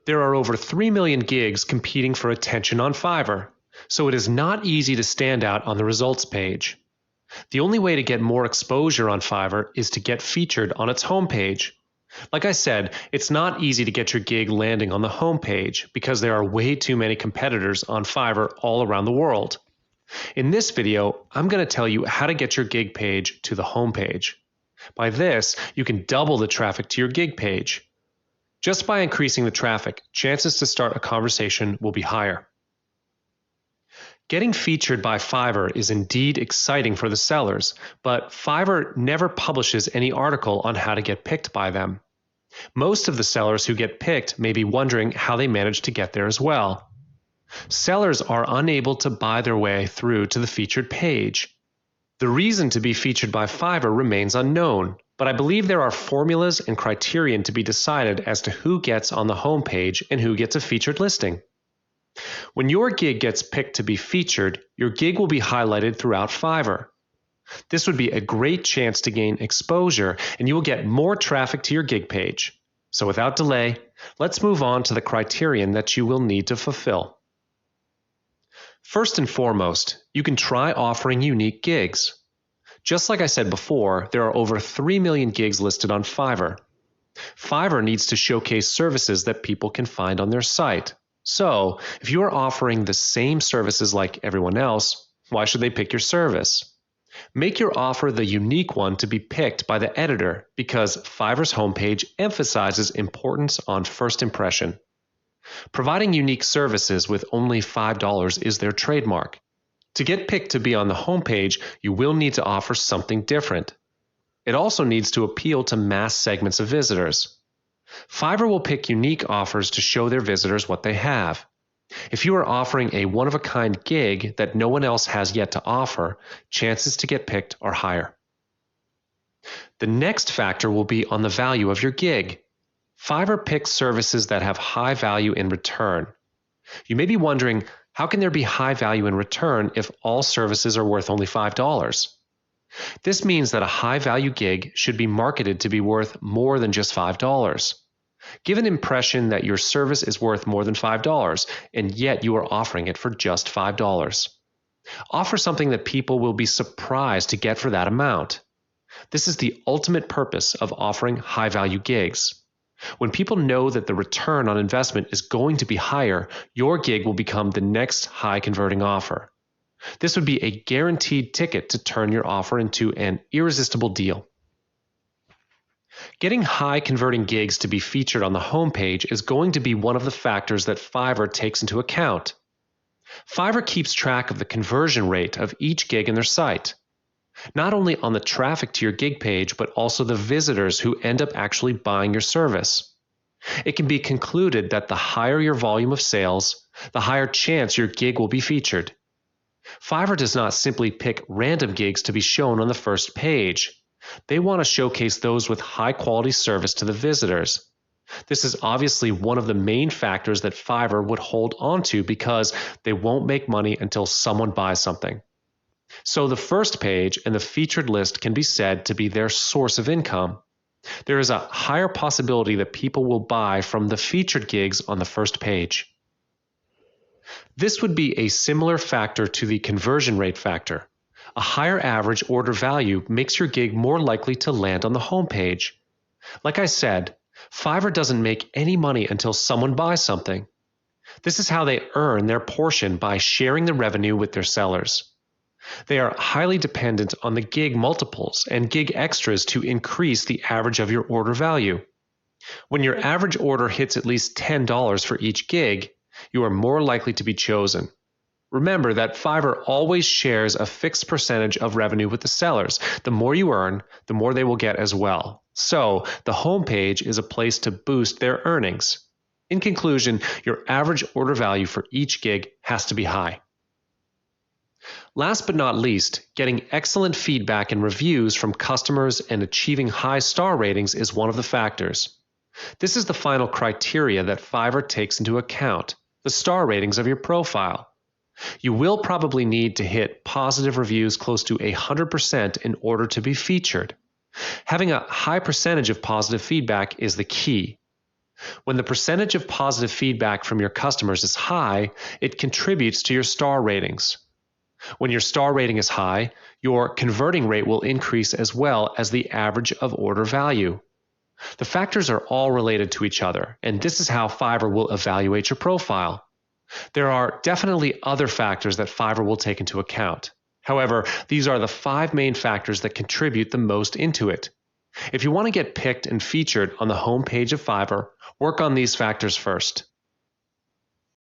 There are over 3 million gigs competing for attention on Fiverr, so it is not easy to stand out on the results page. The only way to get more exposure on Fiverr is to get featured on its homepage. Like I said, it's not easy to get your gig landing on the homepage because there are way too many competitors on Fiverr all around the world. In this video, I'm going to tell you how to get your gig page to the homepage. By this, you can double the traffic to your gig page. Just by increasing the traffic, chances to start a conversation will be higher. Getting featured by Fiverr is indeed exciting for the sellers, but Fiverr never publishes any article on how to get picked by them. Most of the sellers who get picked may be wondering how they managed to get there as well. Sellers are unable to buy their way through to the featured page. The reason to be featured by Fiverr remains unknown, but I believe there are formulas and criterion to be decided as to who gets on the homepage and who gets a featured listing. When your gig gets picked to be featured, your gig will be highlighted throughout Fiverr. This would be a great chance to gain exposure, and you will get more traffic to your gig page. So without delay, let's move on to the criterion that you will need to fulfill. First and foremost, you can try offering unique gigs. Just like I said before, there are over 3 million gigs listed on Fiverr. Fiverr needs to showcase services that people can find on their site. So, if you are offering the same services like everyone else, why should they pick your service? Make your offer the unique one to be picked by the editor because Fiverr's homepage emphasizes importance on first impression. Providing unique services with only $5 is their trademark. To get picked to be on the homepage, you will need to offer something different. It also needs to appeal to mass segments of visitors. Fiverr will pick unique offers to show their visitors what they have. If you are offering a one-of-a-kind gig that no one else has yet to offer, chances to get picked are higher. The next factor will be on the value of your gig. Fiverr picks services that have high value in return. You may be wondering, how can there be high value in return if all services are worth only $5? This means that a high-value gig should be marketed to be worth more than just $5. Give an impression that your service is worth more than $5, and yet you are offering it for just $5. Offer something that people will be surprised to get for that amount. This is the ultimate purpose of offering high-value gigs. When people know that the return on investment is going to be higher, your gig will become the next high-converting offer. This would be a guaranteed ticket to turn your offer into an irresistible deal. Getting high-converting gigs to be featured on the homepage is going to be one of the factors that Fiverr takes into account. Fiverr keeps track of the conversion rate of each gig in their site, not only on the traffic to your gig page, but also the visitors who end up actually buying your service. It can be concluded that the higher your volume of sales, the higher chance your gig will be featured. Fiverr does not simply pick random gigs to be shown on the first page. They want to showcase those with high-quality service to the visitors. This is obviously one of the main factors that Fiverr would hold onto because they won't make money until someone buys something. So the first page and the featured list can be said to be their source of income. There is a higher possibility that people will buy from the featured gigs on the first page. This would be a similar factor to the conversion rate factor. A higher average order value makes your gig more likely to land on the homepage. Like I said, Fiverr doesn't make any money until someone buys something. This is how they earn their portion by sharing the revenue with their sellers. They are highly dependent on the gig multiples and gig extras to increase the average of your order value. When your average order hits at least $10 for each gig, you are more likely to be chosen. Remember that Fiverr always shares a fixed percentage of revenue with the sellers. The more you earn, the more they will get as well. So the homepage is a place to boost their earnings. In conclusion, your average order value for each gig has to be high. Last but not least, getting excellent feedback and reviews from customers and achieving high star ratings is one of the factors. This is the final criteria that Fiverr takes into account, the star ratings of your profile. You will probably need to hit positive reviews close to 100% in order to be featured. Having a high percentage of positive feedback is the key. When the percentage of positive feedback from your customers is high, it contributes to your star ratings. When your star rating is high, your converting rate will increase as well as the average of order value. The factors are all related to each other, and this is how Fiverr will evaluate your profile. There are definitely other factors that Fiverr will take into account. However, these are the 5 main factors that contribute the most into it. If you want to get picked and featured on the home page of Fiverr, work on these factors first.